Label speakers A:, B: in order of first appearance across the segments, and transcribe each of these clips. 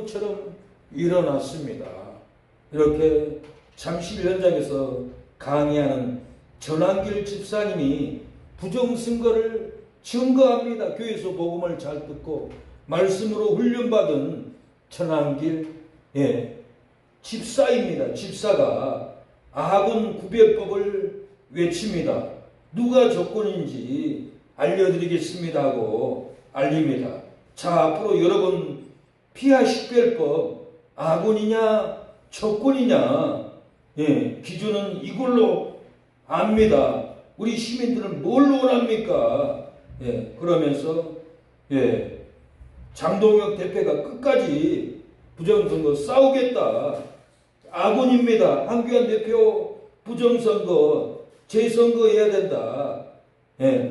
A: 일부처럼 일어났습니다. 이렇게 잠실 현장에서 강의하는 전한길 집사님이 부정선거를 증거합니다. 교회에서 복음을 잘 듣고 말씀으로 훈련받은 전한길 집사입니다. 집사가 아군 구별법을 외칩니다. 누가 조건인지 알려드리겠습니다 하고 알립니다. 자, 앞으로 여러분 피하식별법 아군이냐 조건이냐 기준은 이걸로 압니다. 우리 시민들은 뭘 원합니까? 그러면서 장동혁 대표가 끝까지 부정선거 싸우겠다. 아군입니다. 한교안 대표 부정선거 재선거해야 된다.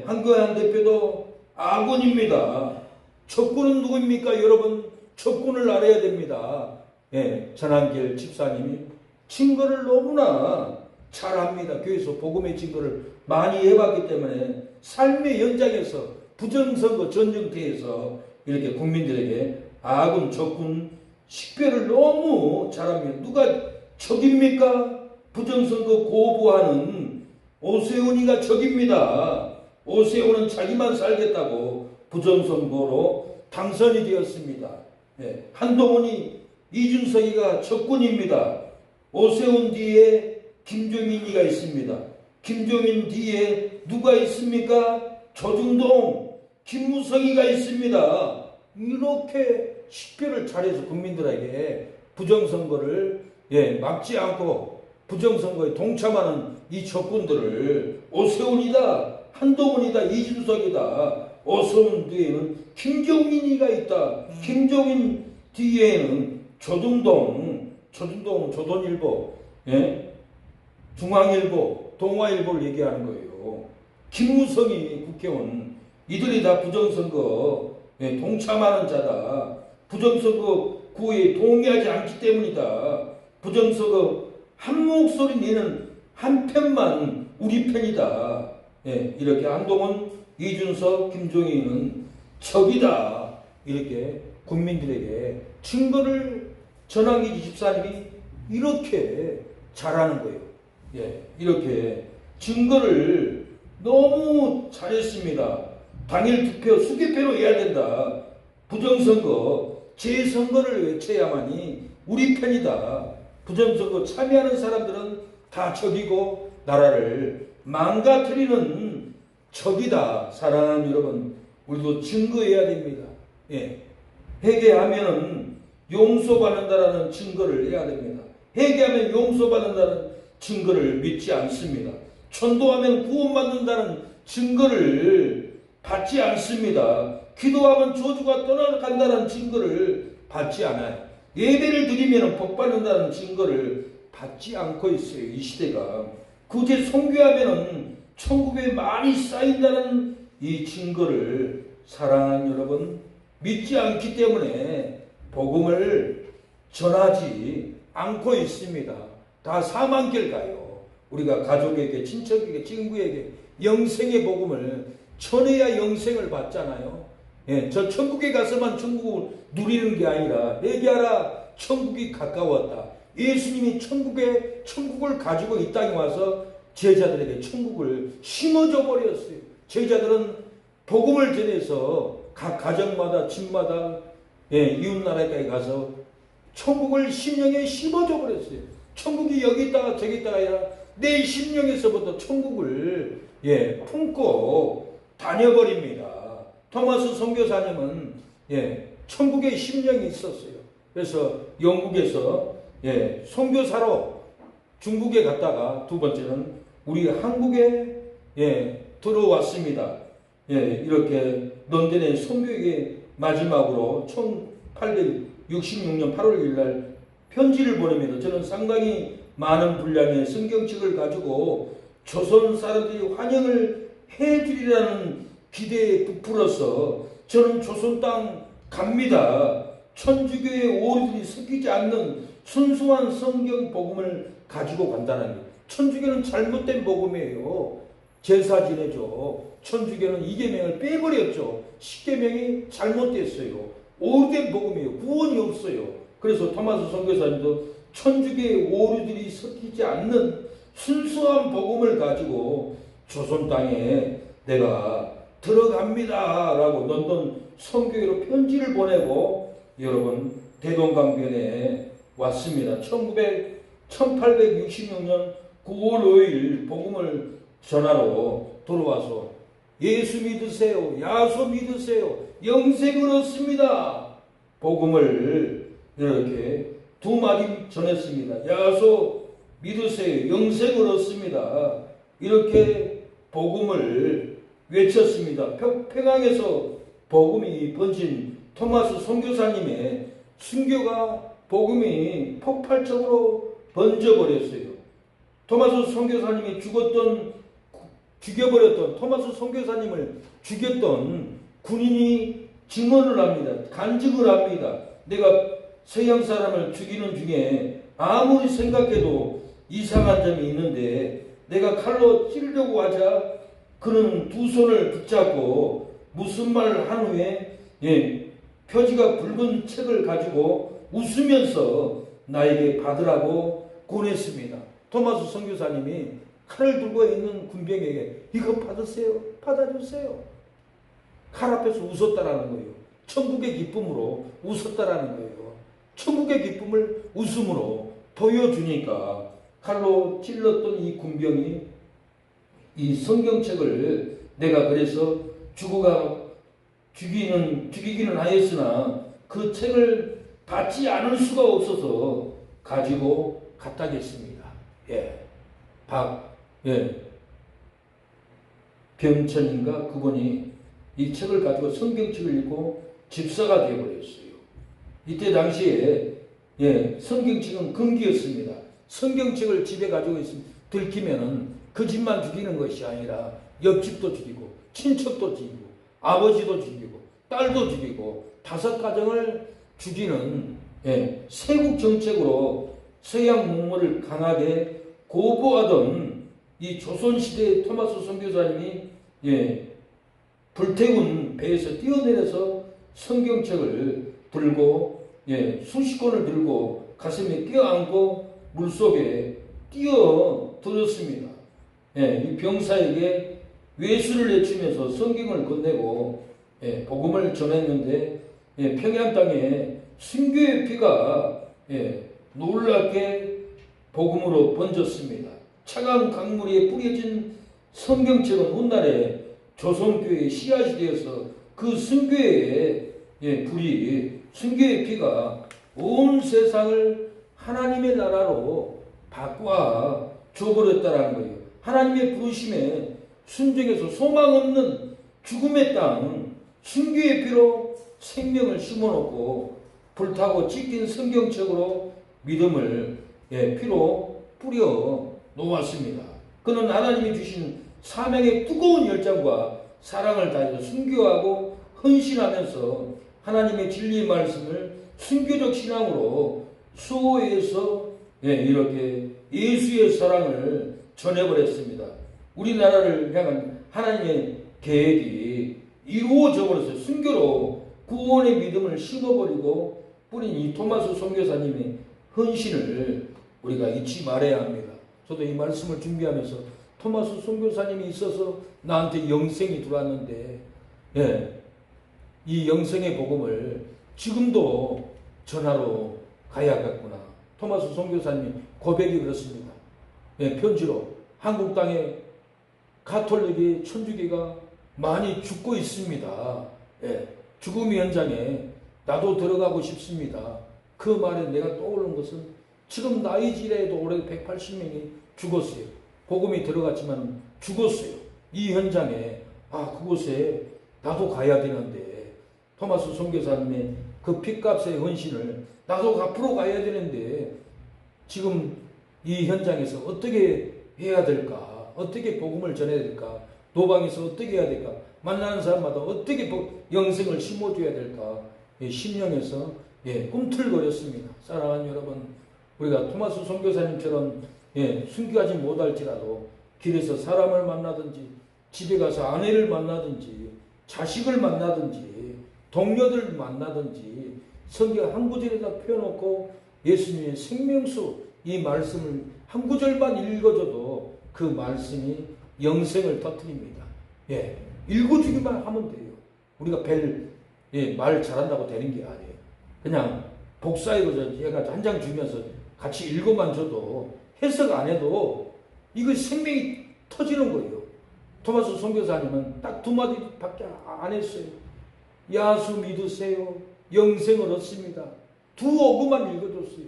A: 한교안 대표도 아군입니다. 적군은 누구입니까? 여러분 적군을 알아야 됩니다. 전한길 집사님이 증거를 너무나 잘합니다. 교회에서 복음의 증거를 많이 해봤기 때문에 삶의 현장에서 부정선거 전쟁터에서 이렇게 국민들에게 아군 적군 식별을 너무 잘합니다. 누가 적입니까? 부정선거 거부하는 오세훈이가 적입니다. 오세훈은 자기만 살겠다고 부정선거로 당선이 되었습니다. 한동훈이 이준석이가 적군입니다. 오세훈 뒤에 김종인이가 있습니다. 김종인 뒤에 누가 있습니까? 조중동, 김무성이가 있습니다. 이렇게 식별을 잘해서 국민들에게 부정선거를 막지 않고 부정선거에 동참하는 이 적군들을 오세훈이다, 한동훈이다, 이준석이다. 오세훈 뒤에는 김종인이가 있다. 김종인 뒤에는 조중동, 조선일보, 중앙일보, 동아일보를 얘기하는 거예요. 김무성이 국회의원, 이들이 다 부정선거 동참하는 자다. 부정선거 구호에 동의하지 않기 때문이다. 부정선거 한 목소리 내는 한 편만 우리 편이다. 이렇게 한동훈, 이준석, 김종인은 적이다. 이렇게 국민들에게 증거를 전하기 집사님이 이렇게 잘하는 거예요. 이렇게 증거를 너무 잘했습니다. 당일 투표 수개표로 해야 된다. 부정선거 재선거를 외쳐야만이 우리 편이다. 부정선거 참여하는 사람들은 다 적이고 나라를 망가뜨리는 적이다. 사랑하는 여러분, 우리도 증거해야 됩니다. 회개하면은 용서받는다라는 증거를 해야 됩니다. 회개하면 용서받는다는 증거를 믿지 않습니다. 전도하면 구원받는다는 증거를 받지 않습니다. 기도하면 저주가 떠나간다는 증거를 받지 않아요. 예배를 드리면 복받는다는 증거를 받지 않고 있어요. 이 시대가. 굳이 선교하면 천국에 많이 쌓인다는 이 증거를 사랑하는 여러분 믿지 않기 때문에 복음을 전하지 않고 있습니다. 다 사망길 가요. 우리가 가족에게, 친척에게, 친구에게 영생의 복음을 전해야 영생을 받잖아요. 저 천국에 가서만 천국을 누리는 게 아니라 회개하라, 천국이 가까웠다. 예수님이 천국을 가지고 이 땅에 와서 제자들에게 천국을 심어줘 버렸어요. 제자들은 복음을 전해서 각 가정마다 집마다 이웃나라에 가서 천국을 심령에 심어줘 버렸어요. 천국이 여기 있다가 저기 있다가 아니라 내 심령에서부터 천국을 품고 다녀버립니다. 토마스 선교사님은 천국의 심령이 있었어요. 그래서 영국에서 선교사로 중국에 갔다가 두 번째는 우리 한국에 들어왔습니다. 이렇게 런던의 선교에게 마지막으로 1866년 8월 1일 날 편지를 보냅니다. 저는 상당히 많은 분량의 성경책을 가지고 조선 사람들이 환영을 해주리라는 기대에 부풀어서 저는 조선 땅 갑니다. 천주교의 오류들이 섞이지 않는 순수한 성경 복음을 가지고 간다는 거예요. 천주교는 잘못된 복음이에요. 제사 지내죠. 천주교는 이계명을 빼버렸죠. 십계명이 잘못됐어요. 오래된 복음이에요. 구원이 없어요. 그래서 토마스 선교사님도 천주교의 오류들이 섞이지 않는 순수한 복음을 가지고 조선 땅에 내가 들어갑니다 라고 런던 선교회로 편지를 보내고 여러분 대동강변에 왔습니다. 1866년 9월 5일 복음을 전하러 돌아와서 예수 믿으세요. 야소 믿으세요. 영생을 얻습니다. 복음을 이렇게 두 마디 전했습니다. 야소 믿으세요. 영생을 얻습니다. 이렇게 복음을 외쳤습니다. 평양에서 복음이 번진 토마스 선교사님의 순교가 복음이 폭발적으로 번져버렸어요. 토마스 선교사님이 죽여버렸던 토마스 선교사님을 죽였던 군인이 증언을 합니다. 간증을 합니다. 내가 서양 사람을 죽이는 중에 아무리 생각해도 이상한 점이 있는데 내가 칼로 찌르려고 하자 그는 두 손을 붙잡고 무슨 말을 한 후에 표지가 붉은 책을 가지고 웃으면서 나에게 받으라고 권했습니다. 토마스 선교사님이 칼을 들고 있는 군병에게 이거 받으세요. 받아주세요. 칼 앞에서 웃었다라는 거예요. 천국의 기쁨으로 웃었다라는 거예요. 천국의 기쁨을 웃음으로 보여주니까 칼로 찔렀던 이 군병이 이 성경책을 내가 그래서 죽이기는 하였으나 그 책을 받지 않을 수가 없어서 가지고 갔다겠습니다. 병천인가 그분이 이 책을 가지고 성경책을 읽고 집사가 되어버렸어요. 이때 당시에 성경책은 금기였습니다. 성경책을 집에 가지고 있으면 들키면은 그 집만 죽이는 것이 아니라 옆집도 죽이고 친척도 죽이고 아버지도 죽이고 딸도 죽이고 5가정을 죽이는 세국 정책으로 서양 문물을 강하게 고보하던 이 조선시대의 토마스 선교사님이 불태운 배에서 뛰어내려서 성경책을 들고 수십 권을 들고 가슴에 껴안고 물속에 뛰어들었습니다. 이 병사에게 외수를 내치면서 성경을 건네고 복음을 전했는데 평양 땅에 순교의 피가 놀랍게 복음으로 번졌습니다. 차가운 강물 위에 뿌려진 성경책은 훗날에 조선교회의 씨앗이 되어서 그 순교의 불이 순교의 피가 온 세상을 하나님의 나라로 바꿔 줘버렸다라는 거예요. 하나님의 부르심에 순종해서 소망 없는 죽음의 땅 순교의 피로 생명을 심어놓고 불타고 찢긴 성경책으로 믿음을 피로 뿌려 놓았습니다. 그는 하나님이 주신 사명의 뜨거운 열정과 사랑을 다해서 순교하고 헌신하면서 하나님의 진리의 말씀을 순교적 신앙으로 수호해서 이렇게 예수의 사랑을 전해버렸습니다. 우리나라를 향한 하나님의 계획이 이루어져 버렸어요. 순교로 구원의 믿음을 심어버리고 뿌린 이 토마스 선교사님의 헌신을 우리가 잊지 말아야 합니다. 저도 이 말씀을 준비하면서 토마스 선교사님이 있어서 나한테 영생이 들어왔는데 이 영생의 복음을 지금도 전하러 가야겠구나. 토마스 선교사님이 고백이 그렇습니다. 편지로 한국 땅에 가톨릭이 천주교가 많이 죽고 있습니다. 죽음의 현장에 나도 들어가고 싶습니다. 그 말에 내가 떠오르는 것은 지금 나이지리아에도 올해 180명이 죽었어요. 복음이 들어갔지만 죽었어요. 이 현장에 그곳에 나도 가야 되는데 토마스 선교사님의 그 핏값의 헌신을 나도 앞으로 가야 되는데 지금 이 현장에서 어떻게 해야 될까? 어떻게 복음을 전해야 될까? 노방에서 어떻게 해야 될까? 만나는 사람마다 어떻게 영생을 심어줘야 될까? 심령에서 꿈틀거렸습니다. 사랑하는 여러분, 우리가 토마스 선교사님처럼 순교하지 못할지라도 길에서 사람을 만나든지 집에 가서 아내를 만나든지 자식을 만나든지 동료들 만나든지 성경 한 구절에다 펴놓고 예수님의 생명수 이 말씀을 한 구절만 읽어줘도 그 말씀이 영생을 터뜨립니다. 예, 읽어주기만 하면 돼요. 우리가 말 잘한다고 되는 게 아니에요. 그냥 복사해서 얘가 한 장 주면서 같이 읽어만 줘도 해석 안 해도 이거 생명이 터지는 거예요. 토마스 선교사님은 딱 두 마디밖에 안 했어요. 야수 믿으세요. 영생을 얻습니다. 두 어구만 읽어줬어요.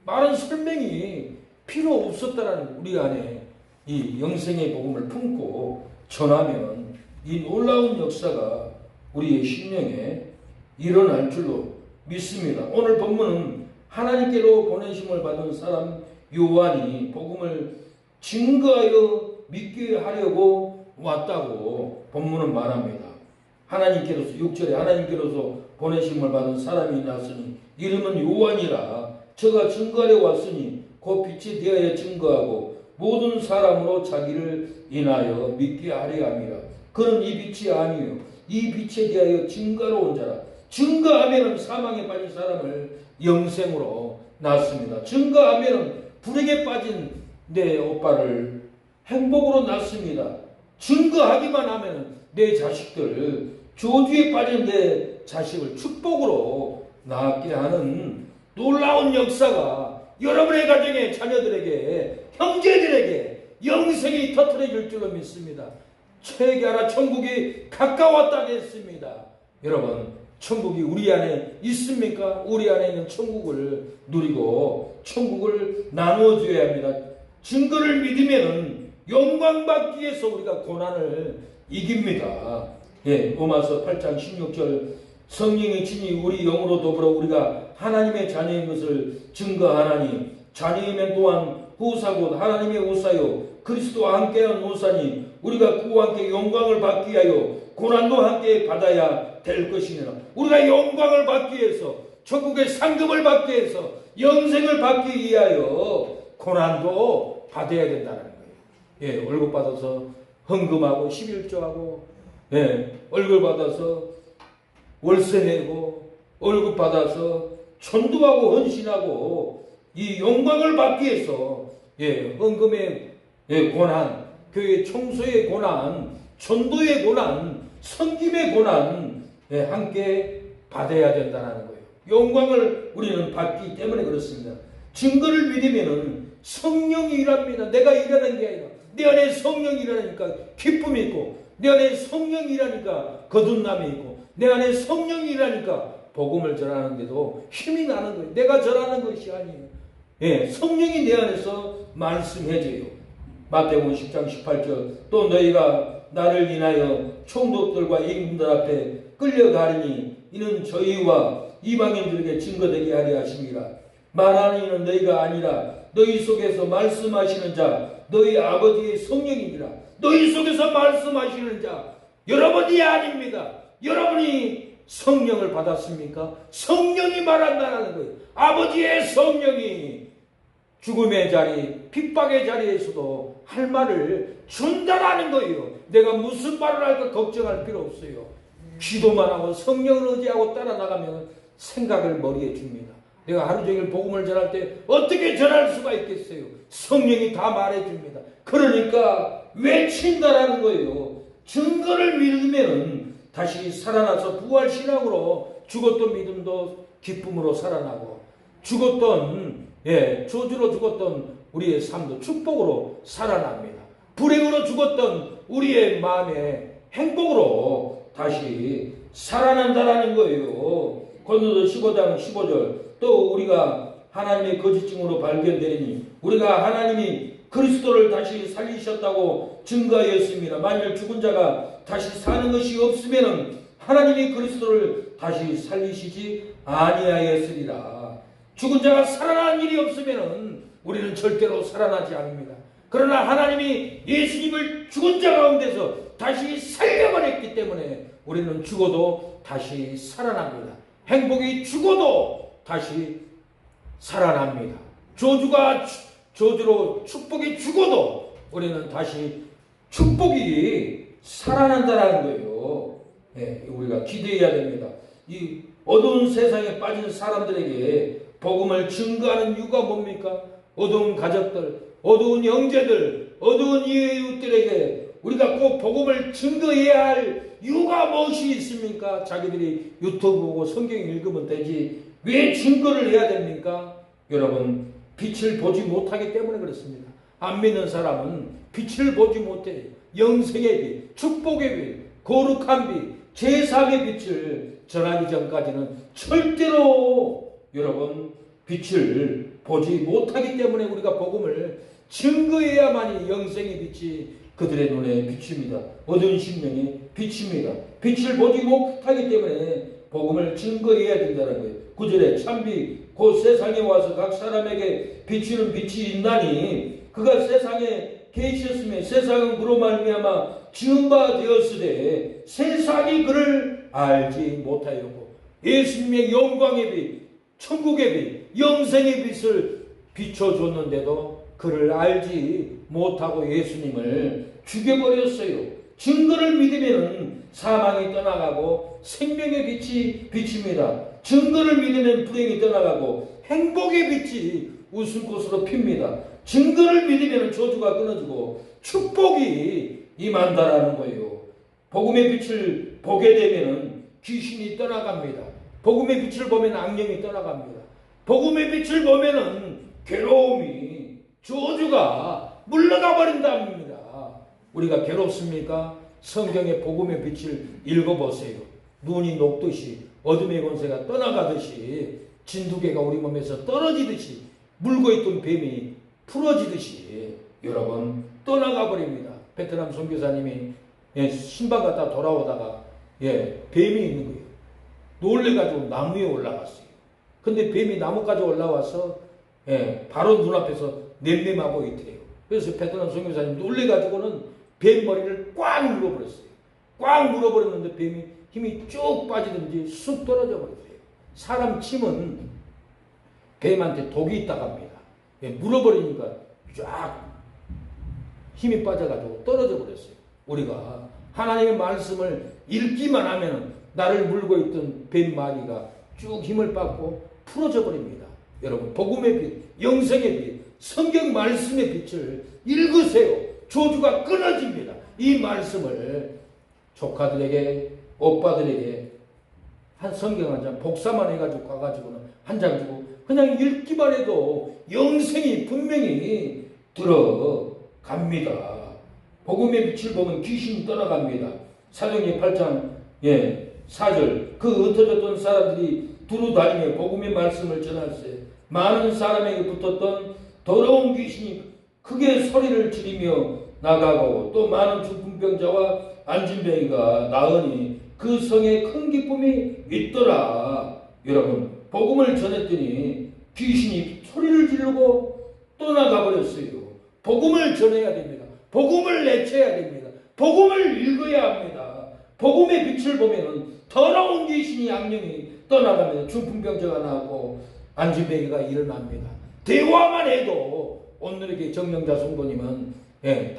A: 많은 설명이 필요 없었다라는 우리 안에 이 영생의 복음을 품고 전하면 이 놀라운 역사가 우리의 심령에 일어날 줄로 믿습니다. 오늘 본문은 하나님께로 보내심을 받은 사람 요한이 복음을 증거하여 믿게 하려고 왔다고 본문은 말합니다. 하나님께로서 6절에 하나님께로서 보내심을 받은 사람이 났으니 이름은 요한이라 저가 증거하려 왔으니 곧 빛이 되어야 증거하고 모든 사람으로 자기를 인하여 믿게 하려 함이라. 그는 이 빛이 아니요 이 빛에 대하여 증거로 온 자라. 증거하면은 사망에 빠진 사람을 영생으로 낳습니다. 증거하면은 불행에 빠진 내 오빠를 행복으로 낳습니다. 증거하기만 하면은 내 자식들 저주에 빠진 내 자식을 축복으로 낳게 하는 놀라운 역사가 여러분의 가정에 자녀들에게 형제들에게 영생이 터뜨려질 줄로 믿습니다. 체계하라 천국이 가까웠다 했습니다. 여러분 천국이 우리 안에 있습니까? 우리 안에 있는 천국을 누리고 천국을 나누어줘야 합니다. 증거를 믿으면 영광받기 위해서 우리가 고난을 이깁니다. 예, 로마서 8장 16절 성령의 친히 우리 영으로 더불어 우리가 하나님의 자녀인 것을 증거하나니 자녀이면 또한 후사 곧 하나님의 후사요 그리스도와 함께한 후사니 우리가 그와 함께 영광을 받기 위하여 고난도 함께 받아야 될 것이니라. 우리가 영광을 받기 위해서 천국의 상급을 받기 위해서 영생을 받기 위하여 고난도 받아야 된다는 거예요. 예, 월급 받아서 헌금하고 11조하고 예, 월급 받아서 월세 내고 월급 받아서 전도하고 헌신하고 이 영광을 받기 위해서 예, 헌금의 예, 고난, 교회 청소의 고난, 전도의 고난, 섬김의 고난 예, 함께 받아야 된다는 거예요. 영광을 우리는 받기 때문에 그렇습니다. 증거를 믿으면은 성령이 일합니다. 내가 일하는 게 아니라 내 안에 성령이 일하니까 기쁨이 있고 내 안에 성령이 일하니까 거듭남이 있고 내 안에 성령이 일하니까 복음을 전하는데도 힘이 나는 거예요. 내가 전하는 것이 아니에요. 예, 성령이 내 안에서 말씀해줘요. 마태복음 10장 18절 또 너희가 나를 인하여 총독들과 임금들 앞에 끌려가리니 이는 저희와 이방인들에게 증거되게 하려 하심이라. 말하는 이는 너희가 아니라 너희 속에서 말씀하시는 자 너희 아버지의 성령이니라. 너희 속에서 말씀하시는 자 여러분이 아닙니다. 여러분이 성령을 받았습니까? 성령이 말한다는 거예요. 아버지의 성령이 죽음의 자리, 핍박의 자리에서도 할 말을 준다라는 거예요. 내가 무슨 말을 할까 걱정할 필요 없어요. 기도만 하고 성령을 의지하고 따라 나가면 생각을 머리에 줍니다. 내가 하루 종일 복음을 전할 때 어떻게 전할 수가 있겠어요? 성령이 다 말해줍니다. 그러니까 외친다라는 거예요. 증거를 믿으면 다시 살아나서 부활신앙으로 죽었던 믿음도 기쁨으로 살아나고 죽었던 저주로 죽었던 우리의 삶도 축복으로 살아납니다. 불행으로 죽었던 우리의 마음의 행복으로 다시 살아난다라는 거예요. 고린도서 15장 15절 또 우리가 하나님의 거짓 증으로 발견되리니 우리가 하나님이 그리스도를 다시 살리셨다고 증거하였습니다. 만일 죽은 자가 다시 사는 것이 없으면 하나님이 그리스도를 다시 살리시지 아니하였으리라. 죽은 자가 살아나는 일이 없으면 우리는 절대로 살아나지 않습니다. 그러나 하나님이 예수님을 죽은 자 가운데서 다시 살려버렸기 때문에 우리는 죽어도 다시 살아납니다. 행복이 죽어도 다시 살아납니다. 저주로 축복이 죽어도 우리는 다시 축복이 살아난다는 거예요. 네, 우리가 기대해야 됩니다. 이 어두운 세상에 빠진 사람들에게 복음을 증거하는 이유가 뭡니까? 어두운 가족들, 어두운 형제들, 어두운 이웃들에게 우리가 꼭 복음을 증거해야 할 이유가 무엇이 있습니까? 자기들이 유튜브 보고 성경 읽으면 되지 왜 증거를 해야 됩니까? 여러분, 빛을 보지 못하기 때문에 그렇습니다. 안 믿는 사람은 빛을 보지 못해요. 영생의 빛, 축복의 빛, 거룩한 빛, 제사의 빛을 전하기 전까지는 절대로 여러분 빛을 보지 못하기 때문에 우리가 복음을 증거해야만이 영생의 빛이 그들의 눈에 비칩니다. 어두운 심령이 빛입니다. 빛을 보지 못하기 때문에 복음을 증거해야 된다는 거예요. 9절에 참빛 곧 세상에 와서 각 사람에게 비추는 빛이 있나니 그가 세상에 계셨으며 세상은 그로 말미암아 지은 바 되었으되 세상이 그를 알지 못하였고 예수님의 영광의 빛, 천국의 빛, 영생의 빛을 비춰줬는데도 그를 알지 못하고 예수님을 죽여버렸어요. 증거를 믿으면 사망이 떠나가고 생명의 빛이 비칩니다. 증거를 믿으면 불행이 떠나가고 행복의 빛이 웃음꽃으로 핍니다. 증거를 믿으면 저주가 끊어지고 축복이 임한다라는 거예요. 복음의 빛을 보게 되면 귀신이 떠나갑니다. 복음의 빛을 보면 악령이 떠나갑니다. 복음의 빛을 보면 괴로움이 저주가 물러가 버린답니다. 우리가 괴롭습니까? 성경의 복음의 빛을 읽어보세요. 눈이 녹듯이 어둠의 권세가 떠나가듯이 진두개가 우리 몸에서 떨어지듯이 물고있던 뱀이 풀어지듯이 여러분 떠나가 버립니다. 베트남 선교사님이 신방 갔다 돌아오다가 뱀이 있는 거예요. 놀래가지고 나무에 올라갔어요. 근데 뱀이 나무까지 올라와서 바로 눈앞에서 냄냄하고 있대요. 그래서 베트남 선교사님 놀래가지고는 뱀 머리를 꽉 물어버렸어요. 꽉 물어버렸는데 뱀이 힘이 쭉 빠지든지 쑥 떨어져 버렸어요. 사람 침은 뱀한테 독이 있다고 합니다. 물어버리니까 쫙 힘이 빠져가지고 떨어져 버렸어요. 우리가 하나님의 말씀을 읽기만 하면 나를 물고 있던 뱀 마귀가 쭉 힘을 받고 풀어져 버립니다. 여러분, 복음의 빛, 영생의 빛, 성경 말씀의 빛을 읽으세요. 저주가 끊어집니다. 이 말씀을 조카들에게, 오빠들에게 한 성경 한 장 복사만 해가지고 가가지고는 한 장 주고 그냥 읽기만 해도 영생이 분명히 들어갑니다. 복음의 빛을 보면 귀신이 떠나갑니다. 사도행전 8장 4절 그 흩어졌던 사람들이 두루 다니며 복음의 말씀을 전할세 많은 사람에게 붙었던 더러운 귀신이 크게 소리를 지르며 나가고 또 많은 중풍병자와 안진뱅이가 나으니 그 성에 큰 기쁨이 있더라. 여러분, 복음을 전했더니 귀신이 소리를 지르고 떠나가 버렸어요. 복음을 전해야 됩니다. 복음을 내쳐야 됩니다. 복음을 읽어야 합니다. 복음의 빛을 보면 더러운 귀신이 악령이 떠나가면 중풍병자가 나오고 안진뱅이가 일어납니다. 대화만 해도 오늘에게 정령자 성도님은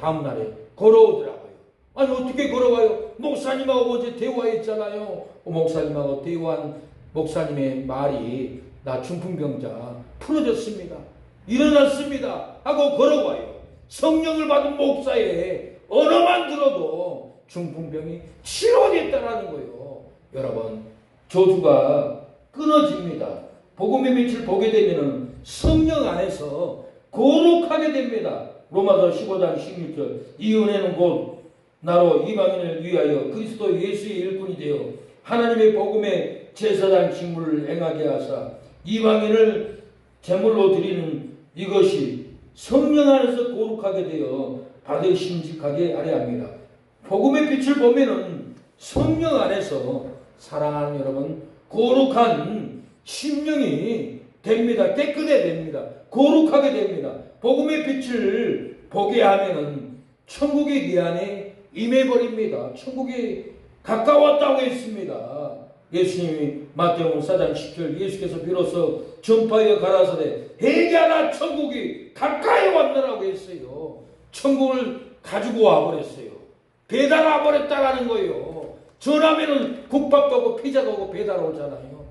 A: 다음날에 걸어오더라고요. 아니 어떻게 걸어와요? 목사님하고 어제 대화했잖아요. 목사님하고 대화한 목사님의 말이 나 중풍병자 풀어졌습니다. 일어났습니다. 하고 걸어와요. 성령을 받은 목사의 언어만 들어도 중풍병이 치료됐다라는 거예요. 여러분, 저주가 끊어집니다. 복음의 빛을 보게 되면 성령 안에서 거룩하게 됩니다. 로마서 15장 16절 이 은혜는 곧 나로 이방인을 위하여 그리스도 예수의 일꾼이 되어 하나님의 복음의 제사장 직무를 행하게 하사 이방인을 제물로 드리는 이것이 성령 안에서 거룩하게 되어 받으심직하게 하려 합니다. 복음의 빛을 보면은 성령 안에서 사랑하는 여러분 거룩한 심령이 됩니다. 깨끗해 됩니다. 거룩하게 됩니다. 복음의 빛을 보게 하면은 천국이 네 안에 임해버립니다. 천국이 가까웠다고 했습니다. 예수님이 마태복음 4장 10절 예수께서 비로소 전파하여 가라사대 회개하라 천국이 가까이 왔느라고 했어요. 천국을 가지고 와버렸어요. 배달 와버렸다라는 거예요. 전화하면은 국밥도 오고 피자도 오고 배달 오잖아요.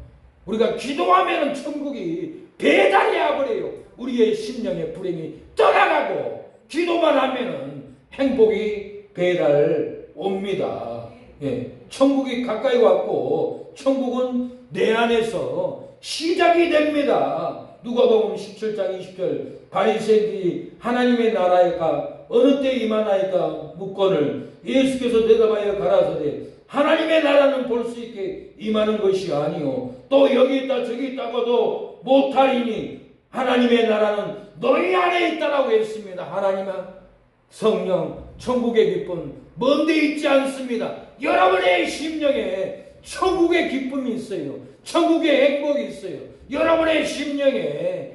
A: 우리가 기도하면은 천국이 배달이 와버려요. 우리의 심령의 불행이 떠나가고 기도만 하면은 행복이 배달 옵니다. 예, 천국이 가까이 왔고 천국은 내 안에서 시작이 됩니다. 누가복음 17장 20절 바리새인들이 하나님의 나라가 어느 때 임하나이까 묻거늘 예수께서 대답하여 가라사대 하나님의 나라는 볼 수 있게 임하는 것이 아니요 또 여기 있다 저기 있다고도 못하리니 하나님의 나라는 너희 안에 있다라고 했습니다. 하나님은 성령 천국의 기쁨 먼데 있지 않습니다. 여러분의 심령에 천국의 기쁨이 있어요. 천국의 행복이 있어요. 여러분의 심령에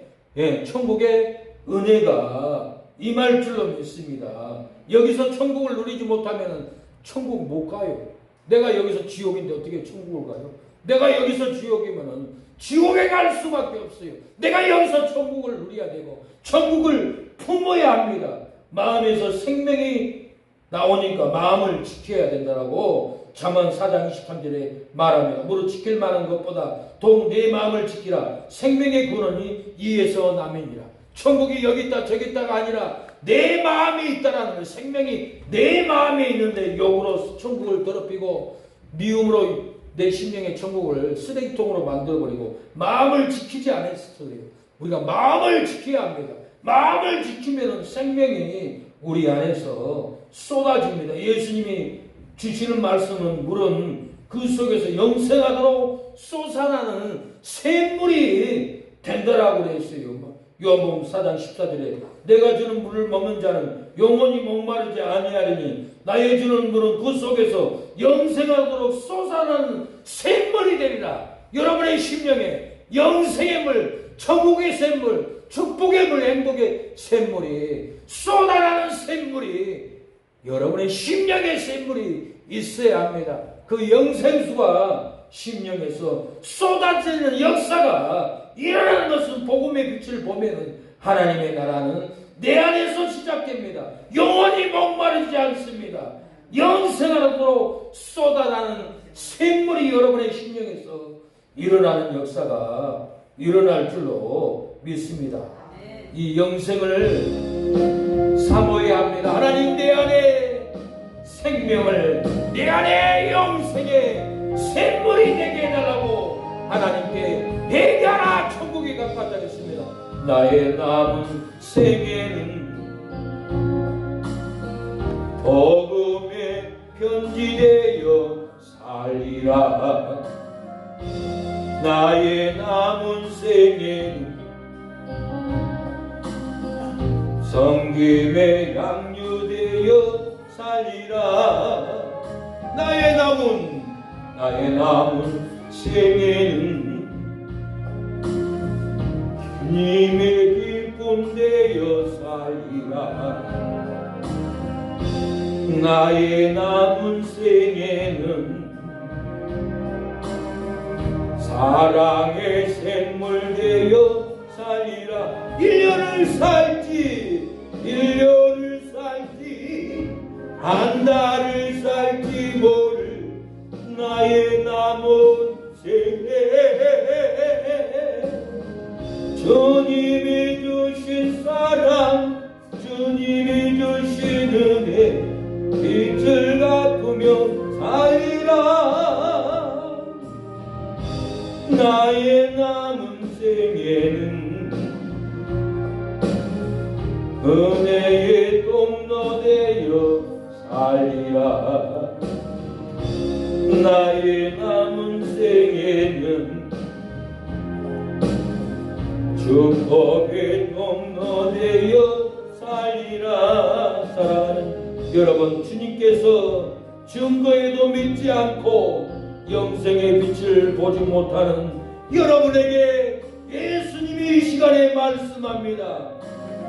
A: 천국의 은혜가 임할 줄로 믿습니다. 여기서 천국을 누리지 못하면 천국 못 가요. 내가 여기서 지옥인데 어떻게 천국을 가요? 내가 여기서 지옥이면 지옥에 갈 수밖에 없어요. 내가 여기서 천국을 누려야 되고 천국을 품어야 합니다. 마음에서 생명이 나오니까 마음을 지켜야 된다라고 잠언 4장 23절에 말합니다. 무릇 지킬 만한 것보다 더욱 내 마음을 지키라. 생명의 근원이 이에서 남이니라. 천국이 여기 있다 저기 있다가 아니라 내 마음에 있다라는 거예요. 생명이 내 마음에 있는데 욕으로 천국을 더럽히고 미움으로 내 심령의 천국을 쓰레기통으로 만들어버리고 마음을 지키지 않았어요. 우리가 마음을 지켜야 합니다. 마음을 지키면 생명이 우리 안에서 쏟아집니다. 예수님이 주시는 말씀은 물은 그 속에서 영생하도록 솟아나는 샘물이 된다라고 그랬어요. 요한복음 4장 14절에 내가 주는 물을 먹는 자는 영원히 목마르지 아니하리니 나의 주는 물은 그 속에서 영생하도록 솟아나는 샘물이 되리라. 여러분의 심령에 영생의 물, 천국의 샘물, 축복의 물, 행복의 샘물이 쏟아나는 샘물이 여러분의 심령의 샘물이 있어야 합니다. 그 영생수가 심령에서 쏟아지는 역사가 일어나는 것은 복음의 빛을 보면 하나님의 나라는 내 안에서 시작됩니다. 영원히 목마르지 않습니다. 영생하도록 쏟아나는 샘물이 여러분의 심령에서 일어나는 역사가 일어날 줄로 믿습니다. 이 영생을 사모해야 합니다. 하나님 내 안에 생명을 내 안에 영생의 샘물이 되게 해달라고 하나님께 회개하라. 천국이 가깝다 했습니다. 나의 남은 생애는 복음에 편지되어 살리라. 나의 남은 생애는 성김에 양육되어 살리라. 나의 남은 생애는 주님의 기쁨 되어 살리라. 나의 남은 생애는 사랑의 샘물 되어 살리라. 1년을 살지 한 달을 살지 모를 나의 남은 생애 주님이 주신 사랑 주님이 주신 은혜 빛을 갚으며 살리라. 나의 남은 생애는 은혜의 통로 되어 살리라. 나의 남은 생애는 축복의 통로 되어 살리라. 사랑하는 여러분, 주님께서 증거에도 믿지 않고 영생의 빛을 보지 못하는 여러분에게 예수님이 이 시간에 말씀합니다.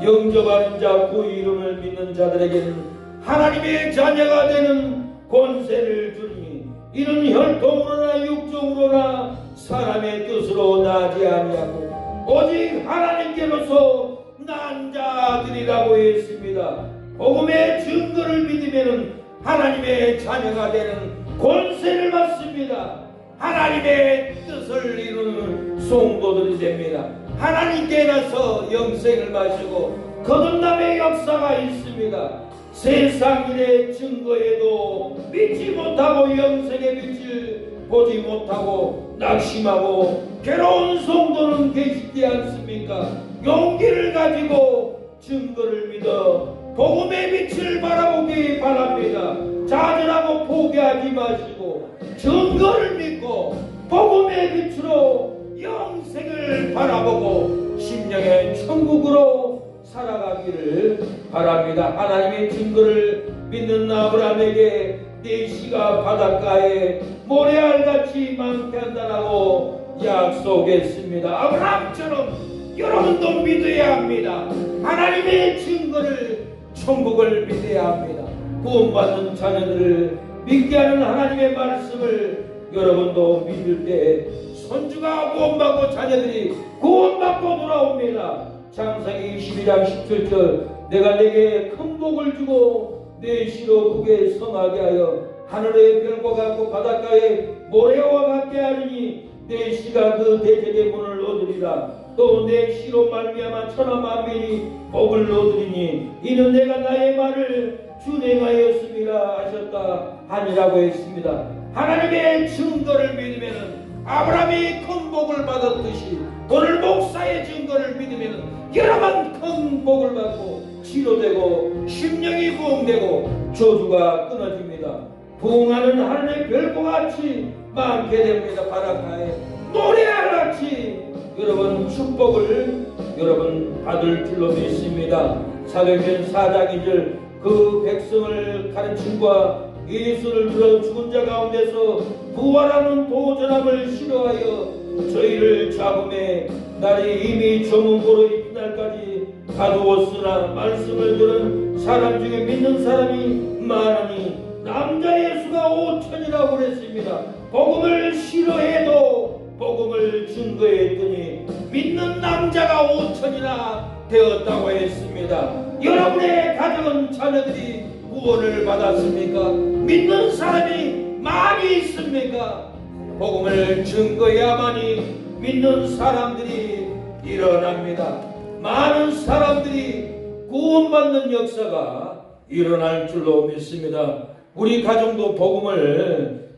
A: 영접하는 자, 그 이름을 믿는 자들에게는 하나님의 자녀가 되는 권세를 주니 이는 혈통으로나 육정으로나 사람의 뜻으로 나지 아니하고 오직 하나님께로서 난 자들이라고 했습니다. 복음의 증거를 믿으면 하나님의 자녀가 되는 권세를 받습니다. 하나님의 뜻을 이루는 성도들이 됩니다. 하나님께 나서 영생을 마시고 거듭남의 역사가 있습니다. 세상 일의 증거에도 믿지 못하고 영생의 빛을 보지 못하고 낙심하고 괴로운 성도는 계시지 않습니까? 용기를 가지고 증거를 믿어 복음의 빛을 바라보기 바랍니다. 좌절하고 포기하지 마시고 증거를 믿고 복음의 빛으로 영생을 바라보고 심령의 천국으로 살아가기를 바랍니다. 하나님의 증거를 믿는 아브라함에게 내 씨가 바닷가에 모래알같이 많게 한다라고 약속했습니다. 아브라함처럼 여러분도 믿어야 합니다. 하나님의 증거를 천국을 믿어야 합니다. 구원받는 자녀들을 믿게 하는 하나님의 말씀을 여러분도 믿을 때 손주가 구원받고 자녀들이 구원받고 돌아옵니다. 창세기 22장 17절 내가 내게 큰 복을 주고 내 씨로 크게 성하게 하여 하늘의 별과 같고 바닷가의 모래와 같게 하리니 내 씨가 그 대적의 문을 얻으리라. 또 내 씨로 말미암아 천하 만민이 복을 얻으리니 이는 내가 나의 말을 준행하였음이라 하셨다 하니라고 했습니다. 하나님의 증거를 믿으면 아브라함이 큰 복을 받았듯이 오늘 목사의 증거를 믿으면 여러분 큰 복을 받고 치료되고 심령이 부흥되고 저주가 끊어집니다. 부흥하는 하늘의 별과 같이 많게 됩니다. 바닷가에 모래알같이 여러분 축복을 여러분 받을 줄로 믿습니다. 사도행전 4장 2절 그 백성을 가르침과 예수를 들어 죽은 자 가운데서 부활하는 도전함을 싫어하여 저희를 잡음에 날이 이미 저문고로 이른 날까지 가두었으나 말씀을 들은 사람 중에 믿는 사람이 많으니 남자의 수가 5천이라고 그랬습니다. 복음을 싫어해도 복음을 증거했더니 믿는 남자가 5천이나 되었다고 했습니다. 여러분의 가정은 자녀들이 구원을 받았습니까? 믿는 사람이 많이 있습니까? 복음을 증거해야만이 믿는 사람들이 일어납니다. 많은 사람들이 구원받는 역사가 일어날 줄로 믿습니다. 우리 가정도 복음을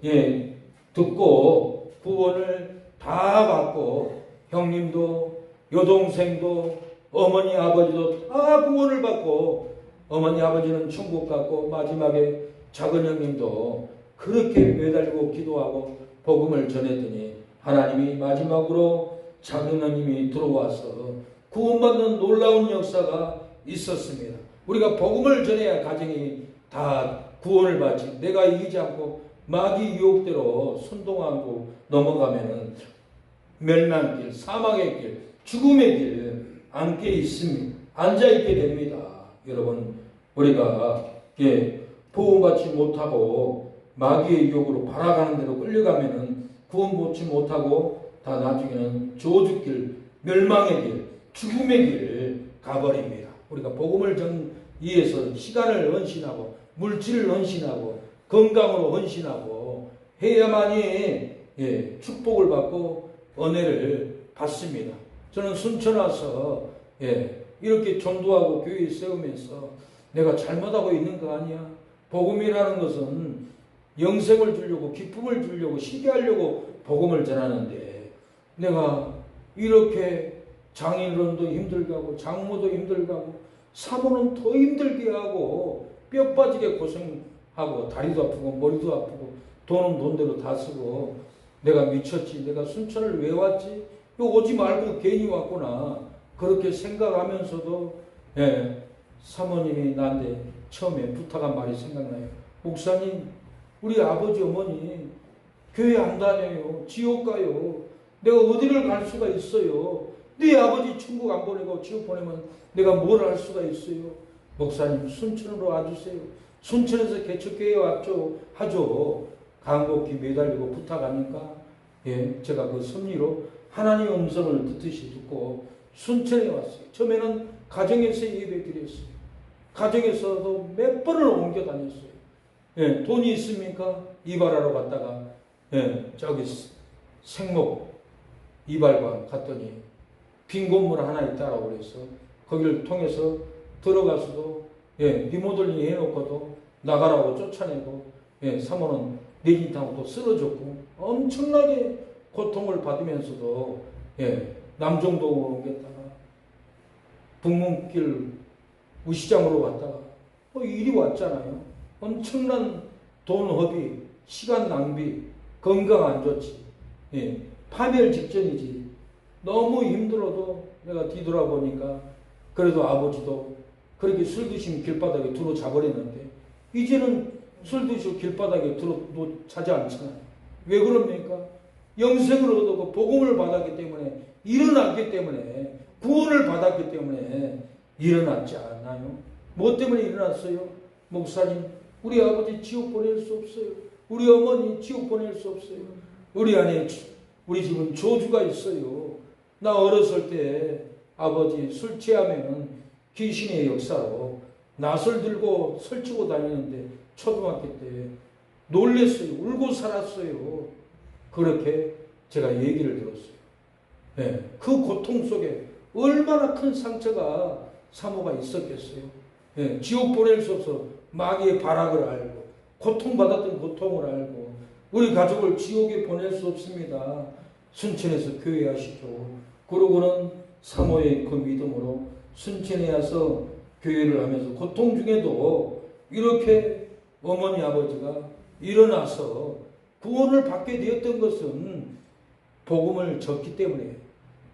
A: 듣고 구원을 다 받고 형님도 여동생도 어머니 아버지도 다 구원을 받고 어머니 아버지는 천국 갔고 마지막에 작은 형님도 그렇게 매달리고 기도하고 복음을 전했더니 하나님이 마지막으로 작은 형님이 들어와서 구원받는 놀라운 역사가 있었습니다. 우리가 복음을 전해야 가정이 다 구원을 받지. 내가 이기지 않고 마귀 유혹대로 선동하고 넘어가면은 멸망길, 사망의 길, 죽음의 길 앉게 있습니다. 앉아 있게 됩니다. 여러분, 우리가 보호받지 못하고 마귀의 유혹으로 바라가는 대로 끌려가면은 구원받지 못하고 다 나중에는 저주길, 멸망의 길, 죽음의 길을 가버립니다. 우리가 복음을 위해서 시간을 헌신하고 물질을 헌신하고 건강으로 헌신하고 해야만이 축복을 받고 은혜를 받습니다. 저는 순천 와서 이렇게 전도하고 교회 세우면서 내가 잘못하고 있는 거 아니야? 복음이라는 것은 영생을 주려고 기쁨을 주려고 시게 하려고 복음을 전하는데 내가 이렇게 장인어른도 힘들게 하고 장모도 힘들게 하고 사모는 더 힘들게 하고 뼈 빠지게 고생하고 다리도 아프고 머리도 아프고 돈은 돈대로 다 쓰고 내가 미쳤지. 내가 순천을 왜 왔지? 이거 오지 말고 괜히 왔구나. 그렇게 생각하면서도 사모님이 나한테 처음에 부탁한 말이 생각나요. 목사님, 우리 아버지 어머니 교회 안 다녀요. 지옥 가요. 내가 어디를 갈 수가 있어요. 네 아버지 천국 안 보내고 지옥 보내면 내가 뭘 할 수가 있어요. 목사님 순천으로 와주세요. 순천에서 개척교회 왔죠. 하죠. 간곡히 매달리고 부탁하니까 제가 그 섭리로 하나님의 음성을 듣듯이 듣고 순천에 왔어요. 처음에는 가정에서 예배 드렸어요. 가정에서도 몇 번을 옮겨 다녔어요. 예, 돈이 있습니까? 이발하러 갔다가 저기 생목 이발관 갔더니 빈 건물 하나 있다라고 그래서 거기를 통해서 들어가서도 리모델링 해놓고도 나가라고 쫓아내고 사모는 내진탕도 쓰러졌고 엄청나게 고통을 받으면서도 남정동으로 옮겼다가 북문길 우시장으로 갔다가 이리 왔잖아요. 엄청난 돈 허비, 시간 낭비, 건강 안 좋지. 파멸 직전이지. 너무 힘들어도 내가 뒤돌아보니까 그래도 아버지도 그렇게 술 드시면 길바닥에 두루 자버렸는데 이제는 술 드시고 길바닥에 두루 자지 않잖아요. 왜 그럽니까? 영생을 얻고 복음을 받았기 때문에 일어났기 때문에 구원을 받았기 때문에 일어났지 않나요? 뭐 때문에 일어났어요? 목사님, 우리 아버지 지옥 보낼 수 없어요. 우리 어머니 지옥 보낼 수 없어요. 우리 안에 우리 집은 저주가 있어요. 나 어렸을 때 아버지 술 취하면 귀신의 역사로 낫을 들고 설치고 다니는데 초등학교 때 놀랬어요. 울고 살았어요. 그렇게 제가 얘기를 들었어요. 그 고통 속에 얼마나 큰 상처가 사모가 있었겠어요. 지옥 보낼 수 없어 마귀의 발악을 알고 고통받았던 고통을 알고 우리 가족을 지옥에 보낼 수 없습니다. 순천에서 교회 하시죠. 그러고는 사모의 그 믿음으로 순천에 와서 교회를 하면서 고통 중에도 이렇게 어머니 아버지가 일어나서 구원을 받게 되었던 것은 복음을 졌기 때문에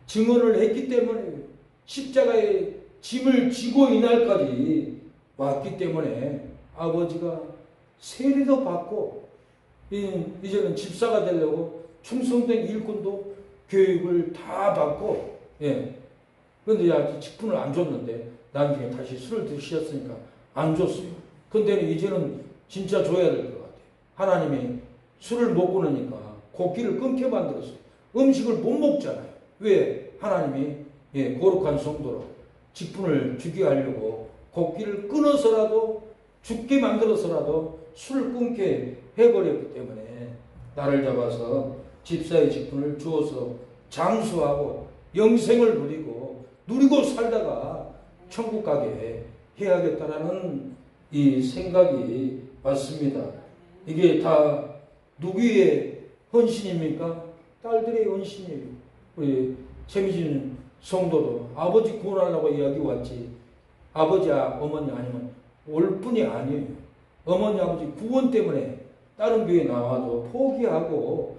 A: 증언을 했기 때문에 십자가의 짐을 지고 이날까지 왔기 때문에 아버지가 세례도 받고 이제는 집사가 되려고 충성된 일꾼도 교육을 다 받고 그런데 아직 직분을 안 줬는데 나중에 다시 술을 드셨으니까 안 줬어요. 근데 이제는 진짜 줘야 될 것 같아요. 하나님이 술을 못 끊으니까 곡기를 끊게 만들었어요. 음식을 못 먹잖아요. 왜? 하나님이 거룩한 성도로 직분을 주게 하려고 곡기를 끊어서라도 죽게 만들어서라도 술을 끊게 해버렸기 때문에 나를 잡아서 집사의 직분을 주어서 장수하고 영생을 누리고 살다가 천국 가게 해야겠다라는 이 생각이 왔습니다. 이게 다 누구의 헌신입니까? 딸들의 헌신이에요. 우리 최미진 성도도 아버지 구원하려고 이야기 왔지 아버지 어머니 아니면 올 뿐이 아니에요. 어머니 아버지 구원 때문에 다른 교회 나와도 포기하고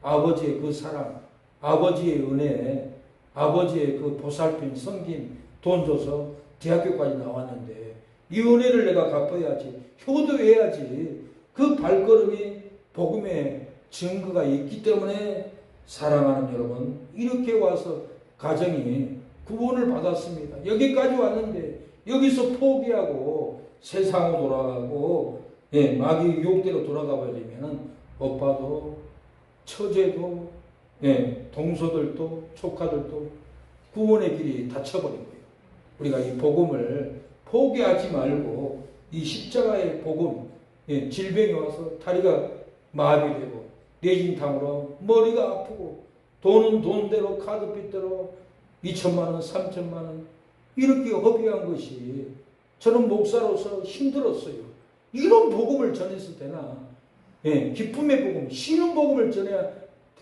A: 아버지의 그 사랑, 아버지의 은혜, 아버지의 그 보살핌, 섬김, 돈 줘서 대학교까지 나왔는데 이 은혜를 내가 갚아야지, 효도해야지. 그 발걸음이 복음의 증거가 있기 때문에 사랑하는 여러분, 이렇게 와서 가정이 구원을 받았습니다. 여기까지 왔는데 여기서 포기하고 세상으로 돌아가고 마귀 유혹대로 돌아가 버리면 오빠도 처제도 동서들도 조카들도 구원의 길이 닫혀버린 거예요. 우리가 이 복음을 포기하지 말고 이 십자가의 복음, 질병이 와서 다리가 마비되고 뇌진탕으로 머리가 아프고 돈은 돈대로 카드빚대로 2천만 원, 3천만 원 이렇게 허비한 것이 저는 목사로서 힘들었어요. 이런 복음을 전해서 되나? 기쁨의 복음, 쉬는 복음을 전해야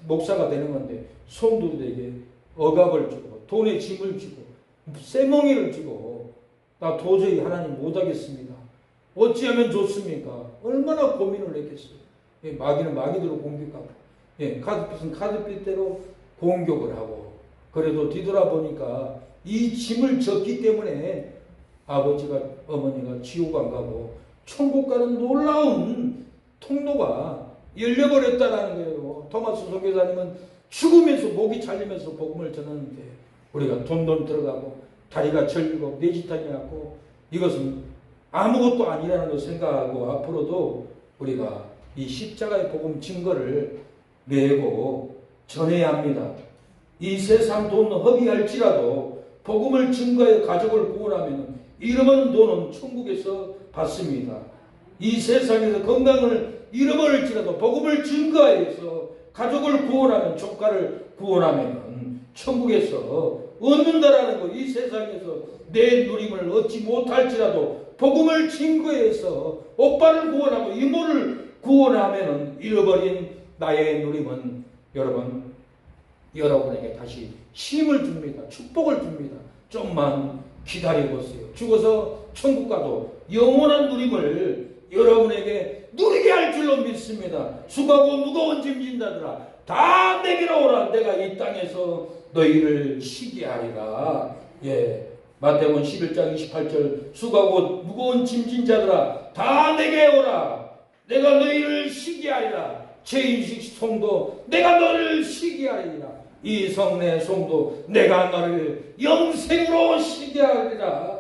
A: 목사가 되는 건데 성도들에게 억압을 주고 돈의 짐을 주고 쇠멍이를 주고 나 도저히 하나님 못하겠습니다. 어찌하면 좋습니까? 얼마나 고민을 했겠어요. 마귀는 마귀대로 공격하고 카드빚은 카드빚대로 공격을 하고 그래도 뒤돌아보니까 이 짐을 졌기 때문에 아버지가 어머니가 지옥 안 가고 천국 가는 놀라운 통로가 열려버렸다라는 거예요. 토마스 선교사님은 죽으면서 목이 잘리면서 복음을 전하는데 우리가 돈 들어가고 다리가 절리고 뇌지탕이 왔고 이것은 아무것도 아니라는 걸 생각하고 앞으로도 우리가 이 십자가의 복음 증거를 내고 전해야 합니다. 이 세상 돈 허비할지라도 복음을 증거해 가족을 구원하면 이러한 돈은 천국에서 받습니다. 이 세상에서 건강을 잃어버릴지라도 복음을 증거하여서 가족을 구원하면, 조카를 구원하면 천국에서 얻는다라는 거. 이 세상에서 내 누림을 얻지 못할지라도 복음을 증거해서 오빠를 구원하고 이모를 구원하면 잃어버린 나의 누림은 여러분에게 다시 힘을 줍니다. 축복을 줍니다. 좀만 기다려보세요. 죽어서 천국 가도 영원한 누림을 여러분에게 누리게 할 줄로 믿습니다. 수고하고 무거운 짐진 자들아 다 내게로 오라. 내가 이 땅에서 너희를 쉬게 하리라. 마태복음 11장 28절 수고하고 무거운 짐진 자들아 다 내게 오라. 내가 너희를 쉬게 하리라. 제2식 성도 내가 너를 쉬게 하리라. 이 성내 성도 내가 너를 영생으로 쉬게 하리라.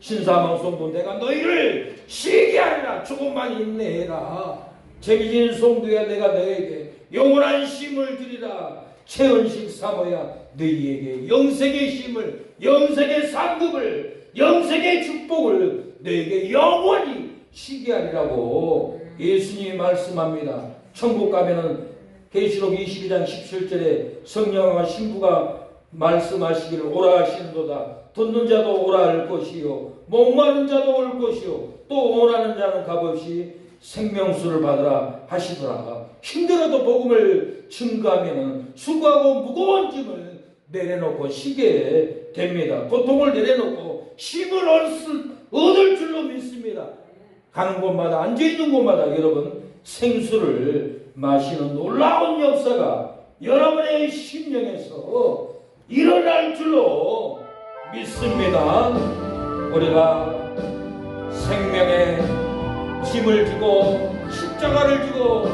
A: 신사망 성도 내가 너희를 쉬게 하리라. 조금만 인내해라. 재미진 성도야 내가 너에게 영원한 쉼을 주리라. 최은식 사모야 너희에게 영생의 쉼을, 영생의 상급을, 영생의 축복을 너에게 영원히 쉬게 하리라고 예수님이 말씀합니다. 천국 가면은 계시록 22장 17절에 성령과 신부가 말씀하시기를 오라 하시는도다. 듣는 자도 오라 할 것이요 목마른 자도 올 것이요 또 원하는 자는 값없이 생명수를 받으라 하시더라. 힘들어도 복음을 증거하면 수고하고 무거운 짐을 내려놓고 쉬게 됩니다. 고통을 내려놓고 힘을 얻을 줄로 믿습니다. 가는 곳마다 앉아있는 곳마다 여러분 생수를 마시는 놀라운 역사가 여러분의 심령에서 일어날 줄로 믿습니다. 우리가 생명의 짐을 지고 십자가를 지고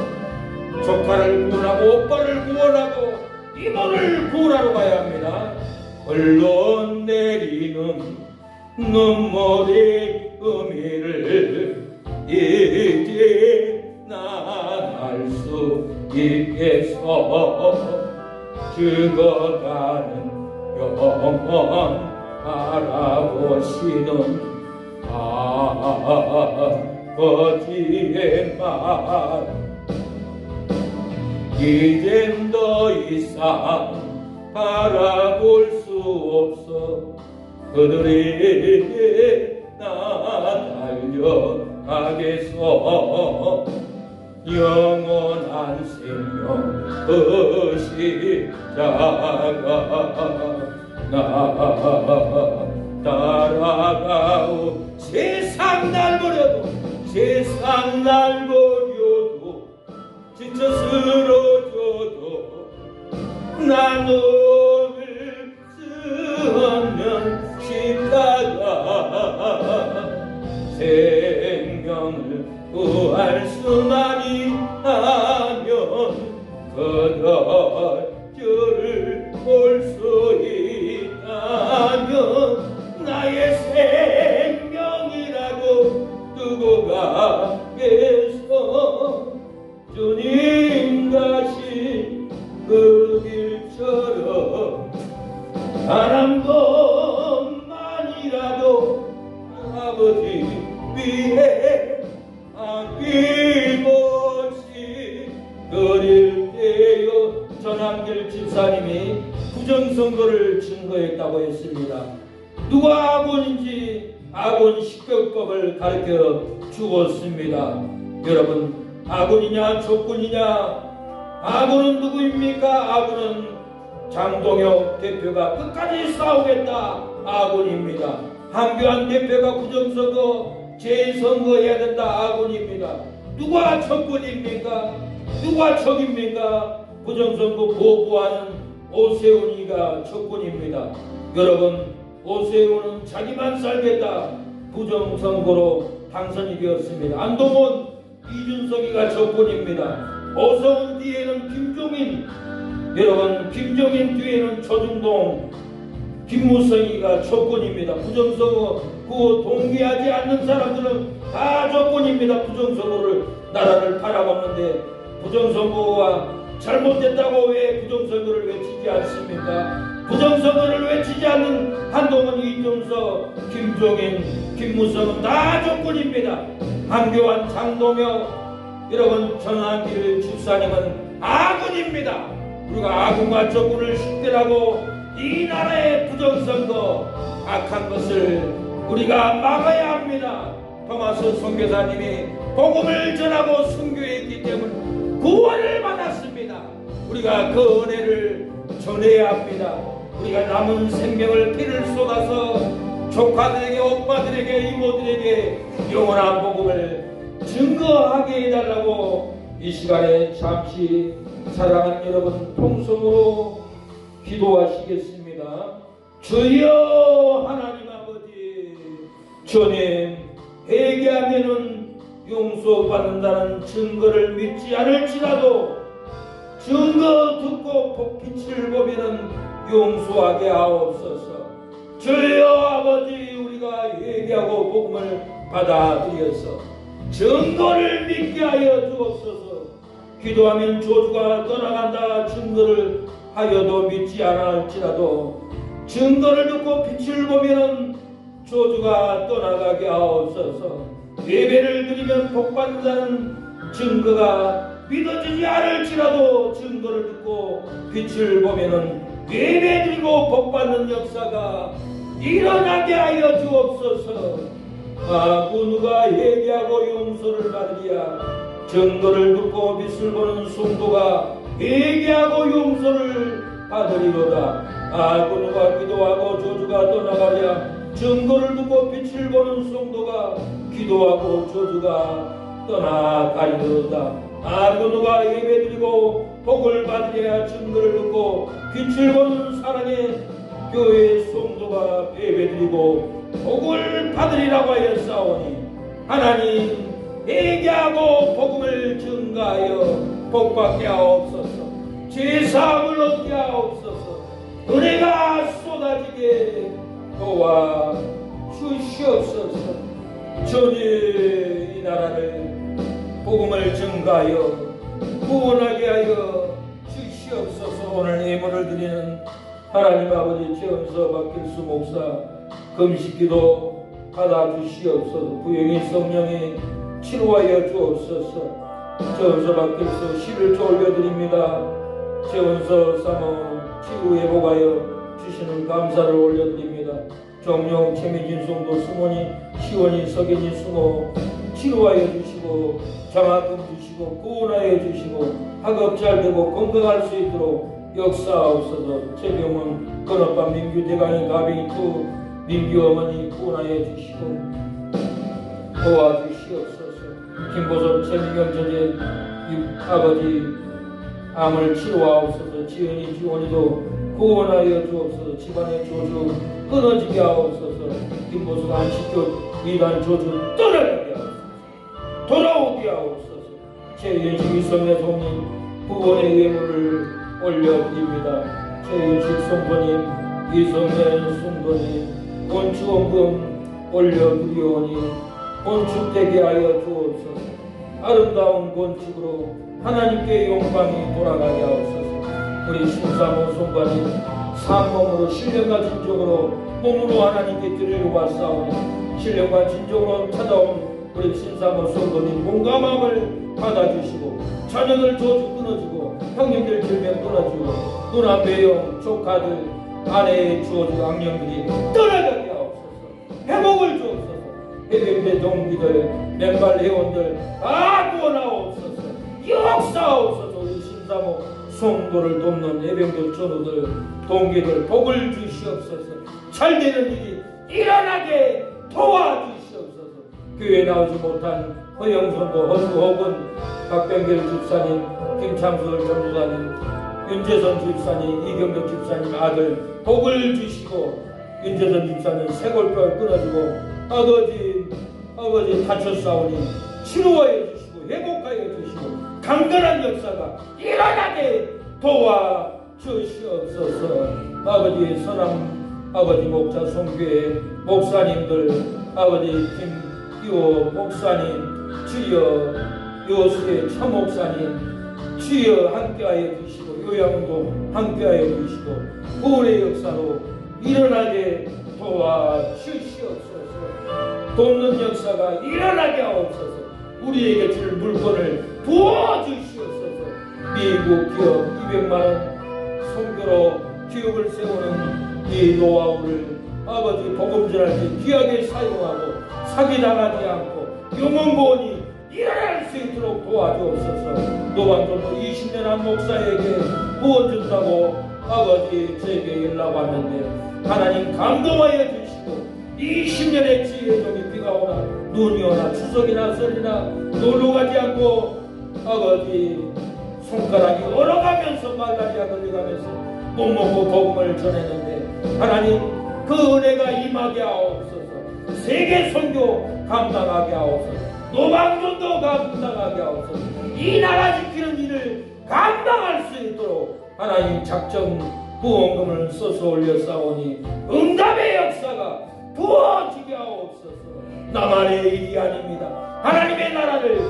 A: 조카를 구원하고 오빠를 구원하고 이모를 구원하러 가야 합니다. 흘러내리는 눈물의 의미를 이제 난 알 수 있겠어. 죽어가는 영원 바라보시는 아버지의 말 이젠 더 이상 바라볼 수 없어. 그들에게 나 달려가겠어. 영원한 생명 그 십자가 나 따라가오. 세상 날 버려도 세상 날 버려도 지쳐 쓰러져도 나 너를 쓰면 십자가 생명을 구할 수만이 하면 그들을 볼 수 있다면 나의 생명이라고 두고 가겠어. 주님 가신 그 길처럼 단 한 번만이라도 아버지 위에 아낌없이 드릴게요. 전한길 집사님이 부정선거를 증거했다고 했습니다. 누가 아군인지 아군 식별법을 가르쳐 주었습니다. 여러분, 아군이냐 적군이냐? 아군은 누구입니까? 아군은 장동혁 대표가 끝까지 싸우겠다 아군입니다. 한교안 대표가 부정선거 재선거해야 된다 아군입니다. 누가 적군입니까? 누가 적입니까? 부정선거 거부하는 오세훈이가 적군입니다. 여러분, 오세훈은 자기만 살겠다 부정선거로 당선이 되었습니다. 안동훈 이준석이가 적군입니다. 오세훈 뒤에는 김종인, 여러분 김종인 뒤에는 조중동 김무성이가 적군입니다. 부정선거 그 동의하지 않는 사람들은 다 적군입니다. 부정선거를 나라를 팔아먹는데 부정선거가 잘못됐다고 왜 부정선거를 외치지 않습니까? 부정선거를 외치지 않는 한동훈, 이준석, 김종인, 김무성은 다 적군입니다. 한교안 장도며 여러분 전환길 집사님은 아군입니다. 우리가 아군과 적군을 식별하고 이 나라의 부정선거 악한 것을 우리가 막아야 합니다. 토마스 선교사님이 복음을 전하고 선교했기 때문에 구원을 받았습니다. 우리가 그 은혜를 전해야 합니다. 우리가 남은 생명을 피를 쏟아서 조카들에게, 오빠들에게, 이모들에게 영원한 복음을 증거하게 해달라고 이 시간에 잠시 사랑하는 여러분 통성으로 기도하시겠습니다. 주여 하나님 아버지, 주님, 회개하면은 용서받는다는 증거를 믿지 않을지라도 증거 듣고 빛을 보면은 용서하게 하옵소서. 주여 아버지, 우리가 회개하고 복음을 받아들여서 증거를 믿게 하여 주옵소서. 기도하면 저주가 떠나간다 증거를 하여도 믿지 않을지라도 증거를 듣고 빛을 보면은 저주가 떠나가게 하옵소서. 예배를 드리면 복받는다는 증거가 믿어지지 않을지라도 증거를 듣고 빛을 보면은 예배 드리고 복받는 역사가 일어나게 하여 주옵소서. 그 누가 회개하고 용서를 받으리야. 증거를 듣고 빛을 보는 성도가 회개하고 용서를 받으리로다. 그 누가 기도하고 저주가 떠나가랴. 증거를 듣고 빛을 보는 성도가 기도하고 저주가 떠나가리로다. 그 누가 예배드리고 복을 받으랴. 증거를 듣고 빛을 보는 사랑의 교회의 성도가 예배드리고 복을 받으리라고 하여 싸우니 하나님, 회개하고 복음을 증가하여 복받게 하옵소서. 죄사함을 얻게 하옵소서. 은혜가 쏟아지게 도와 주시옵소서. 주님, 이 나라를 복음을 증가하여 구원하게 하여 주시옵소서. 오늘 예물을 드리는 하나님 아버지 최은서 박길수 목사 금식기도 받아주시옵소서. 부영이 성령이 치료하여 주옵소서. 최은서 박길수 11조 올려드립니다. 최은서 사모 치유 회복하여 주시는 감사를 올려드립니다. 정용 최민진 성도 수모니 시원이 석연이 수모 치료하여 주시고 장학금 주시고 구원하여 주시고 학업 잘 되고 건강할 수 있도록 역사하옵소서. 최병훈 건업반 민규 대강이 가병이 투 민규 어머니 구원하여 주시고 도와주시옵소서. 김보섭 최민경 저제 아버지 암을 치료하옵소서. 지은이 지원이도 구원하여 주옵소서. 집안의 조주 끊어지게 하옵소서. 김보섭 안식교 이단 조주 떠나게 하옵소서. 돌아오게 하옵소서. 최윤식 이성의 손님 구원의 예물을 올려드립니다. 최윤식 성도님, 이성의 성도님 건축원금 올려드리오니 건축되게 하여 주옵소서. 아름다운 건축으로 하나님께 영광이 돌아가게 하옵소서. 우리 신사모 송관이 산몸으로 신령과 진정으로 몸으로 하나님께 드리려고 왔사오니 신령과 진정으로 찾아온 우리 신사모 성도님 몸과 마음을 받아주시고 자녀들 저주 끊어주고 형님들 질병 끊어주고 누나 매형 조카들 아내의 주어진 악령들이 떠나가게 하옵소서. 회복을 주옵소서. 해병대 동기들 맨발 회원들 다 구원하옵소서. 역사하옵소서. 우리 신사모 성도를 돕는 해병대 전우들 동기들 복을 주시옵소서. 잘되는 일이 일어나게 도와주시옵소서. 교회에 나오지 못한 허영선도 허수호근 박병길 집사님 김창수 전도사님 윤재선 집사님 이경덕 집사님 아들 복을 주시고 윤재선 집사님 쇄골뼈를 끊어주고 아버지 다쳤사오니 치료하여 주시고 회복하여 주시고 강건한 역사가 일어나게 도와주시옵소서. 아버지 선함 아버지 목자 성교회 목사님들 아버지 김기호 목사님 주여 요수의 차목사님 주여 함께하여 주시고 요양도 함께하여 주시고 구원의 역사로 일어나게 도와주시옵소서. 돕는 역사가 일어나게 하옵소서. 우리에게 줄 물건을 부어주시옵소서. 미국 기업 200만원 선교로 기업을 세우는 이 노하우를 아버지 복음 전할 때 귀하게 사용하고 사기당하지 않고 영원구원이 일어날 수 있도록 도와주옵소서. 노방전도 20년 한 목사에게 부어준다고 아버지 저에게 연락 왔는데 하나님 감동하여 주시고 20년의 지혜의 종이 비가 오나 눈이 오나 추석이나 설이나 놀러가지 않고 아버지 손가락이 얼어가면서 말라리아 걸려가면서 못 먹고 복음을 전했는데 하나님 그 은혜가 임하게 하옵소서. 세계 선교 감당하게 하옵소서. 노방전도 감당하게 하옵소서. 이 나라 지키는 일을 감당할 수 있도록 하나님 작정 후원금을 써서 올렸사오니 응답의 역사가 부어지게 하옵소서. 나만의 일이 아닙니다. 하나님의 나라를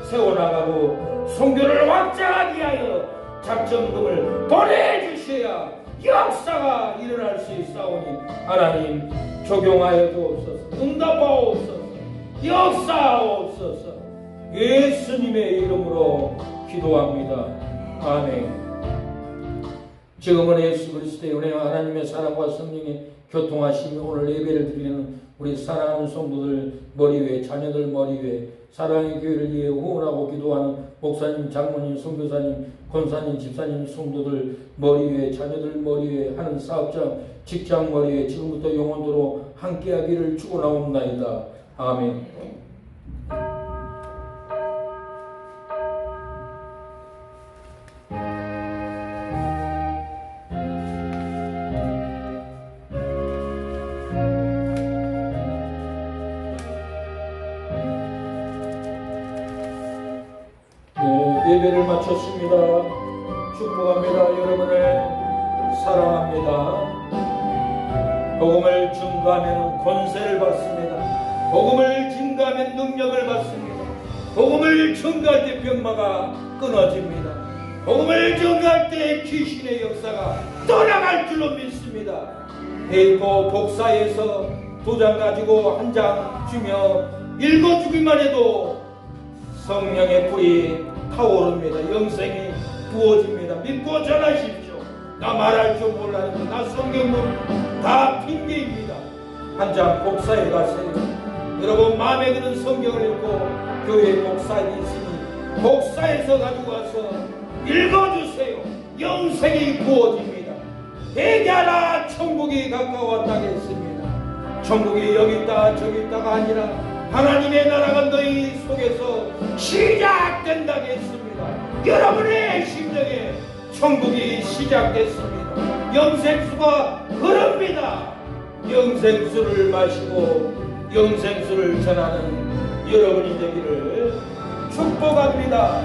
A: 세워나가고 선교를 확장하게 하여 작정금을 보내주셔야 역사가 일어날 수 있사오니 하나님 적용하여 주옵소서. 응답하옵소서. 역사하옵소서. 예수님의 이름으로 기도합니다. 아멘. 지금은 예수 그리스도의 은혜와 하나님의 사랑과 성령의 교통하심이 오늘 예배를 드리는 우리 사랑하는 성도들 머리 위에, 자녀들 머리 위에, 사랑의 교회를 위해 후원하고 기도하는 목사님, 장로님, 선교사님, 권사님, 집사님, 성도들 머리 위에, 자녀들 머리 위에, 하는 사업장, 직장 머리 위에 지금부터 영원토록 함께하기를 축원하옵나이다. 아멘. 예배를 마쳤습니다. 축복합니다. 여러분을 사랑합니다. 복음을 증거하면 권세를 받습니다. 복음을 증거하면 능력을 받습니다. 복음을 증거할 때 병마가 끊어집니다. 복음을 증거할 때 귀신의 역사가 떠나갈 줄로 믿습니다. A4 복사해서 2장 가지고 1장 주며 읽어주기만 해도 성령의 불이 타오릅니다. 영생이 부어집니다. 믿고 전하십시오. 나 말할 줄 몰라요. 나 성경은 다 핑계입니다. 한 장 복사해 가세요. 여러분 마음에 드는 성경을 읽고 교회에 복사해 있으니 복사해서 가지고 와서 읽어주세요. 영생이 부어집니다. 회개하라 천국이 가까웠다겠습니다. 천국이 여기 있다 저기 있다가 아니라 하나님의 나라가 너희 속에서 시작된다겠습니다. 여러분의 심령에 천국이 시작됐습니다. 영생수가 흐릅니다. 영생수를 마시고 영생수를 전하는 여러분이 되기를 축복합니다.